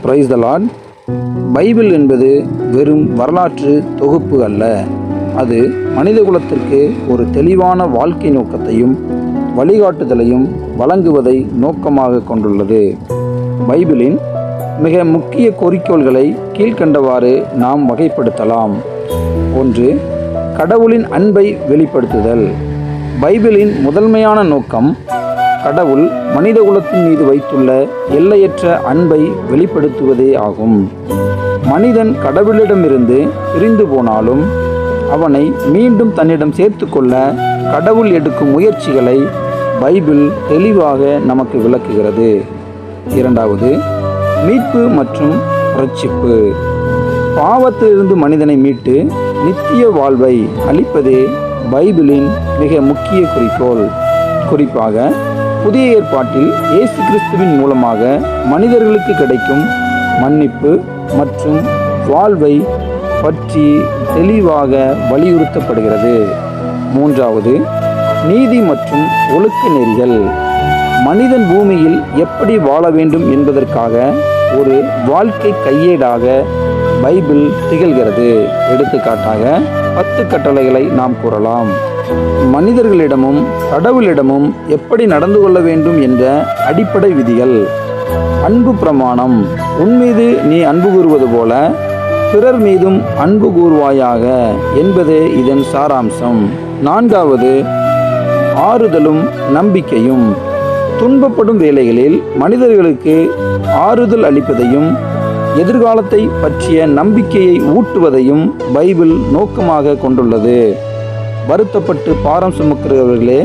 Praise the Lord. Bible என்பது வெறும் வரலாற்று தொகுப்பு அல்ல. அது மனித குலத்திற்கு ஒரு தெளிவான வாழ்க்கை நோக்கத்தையும் வழிகாட்டுதலையும் வழங்குவதை நோக்கமாக கொண்டுள்ளது. பைபிளின் மிக முக்கிய குறிக்கோள்களை கீழ்க்கண்டவாறு நாம் வகைப்படுத்தலாம். 1. கடவுளின் அன்பை வெளிப்படுத்துதல். பைபிளின் முதன்மையான நோக்கம் கடவுள் மனித குலத்தின் மீது வைத்துள்ள எல்லையற்ற அன்பை வெளிப்படுத்துவதே ஆகும். மனிதன் கடவுளிடமிருந்து பிரிந்து போனாலும் அவனை மீண்டும் தன்னிடம் சேர்த்து கொள்ள கடவுள் எடுக்கும் முயற்சிகளை பைபிள் தெளிவாக நமக்கு விளக்குகிறது. 2. மீட்பு மற்றும் இரட்சிப்பு. பாவத்திலிருந்து மனிதனை மீட்டு நித்திய வாழ்வை அளிப்பதே பைபிளின் மிக முக்கிய குறிக்கோள். குறிப்பாக புதிய ஏற்பாட்டில் இயேசு கிறிஸ்துவின் மூலமாக மனிதர்களுக்கு கிடைக்கும் மன்னிப்பு மற்றும் வாழ்வை பற்றி தெளிவாக வலியுறுத்தப்படுகிறது. 3. நீதி மற்றும் ஒழுக்க நெறிகள். மனிதன் பூமியில் எப்படி வாழ வேண்டும் என்பதற்காக ஒரு வாழ்க்கை கையேடாக பைபிள் திகழ்கிறது. எடுத்துக்காட்டாக 10 கட்டளைகளை நாம் கூறலாம். மனிதர்களிடமும் கடவுளிடமும் எப்படி நடந்து கொள்ள வேண்டும் என்ற அடிப்படை விதிகள். அன்பு பிரமாணம். உன்மீது நீ அன்பு கூறுவது போல பிறர் மீதும் அன்பு கூறுவாயாக என்பதே இதன் சாராம்சம். 4. ஆறுதலும் நம்பிக்கையும். துன்பப்படும் வேளைகளில் மனிதர்களுக்கு ஆறுதல் அளிப்பதையும் எதிர்காலத்தை பற்றிய நம்பிக்கையை ஊட்டுவதையும் பைபிள் நோக்கமாக கொண்டுள்ளது. வருத்தப்பட்டு பாரம் சுமக்கிறவர்களே,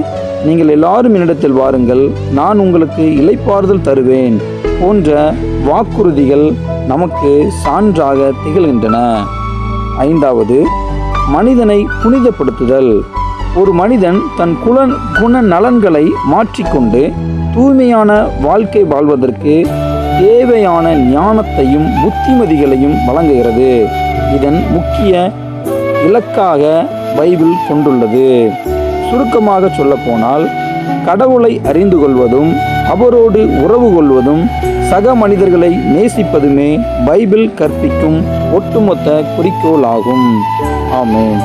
நீங்கள் எல்லாரும் என்னிடத்தில் வாருங்கள், நான் உங்களுக்கு இளைப்பாறுதல் தருவேன் போன்ற வாக்குறுதிகள் நமக்கு சான்றாக திகழ்கின்றன. 5. மனிதனை புனிதப்படுத்துதல். ஒரு மனிதன் தன் குண நலன்களை மாற்றிக்கொண்டு தூய்மையான வாழ்க்கை வாழ்வதற்கு தேவையான ஞானத்தையும் புத்திமதிகளையும் வழங்குகிறது. இதன் முக்கிய இலக்காக பைபிள் கொண்டுள்ளது. சுருக்கமாக சொல்லப்போனால் கடவுளை அறிந்து கொள்வதும் அவரோடு உறவு கொள்வதும் சக மனிதர்களை நேசிப்பதுமே பைபிள் கற்பிக்கும் ஒட்டுமொத்த குறிக்கோள் ஆகும். ஆமென்.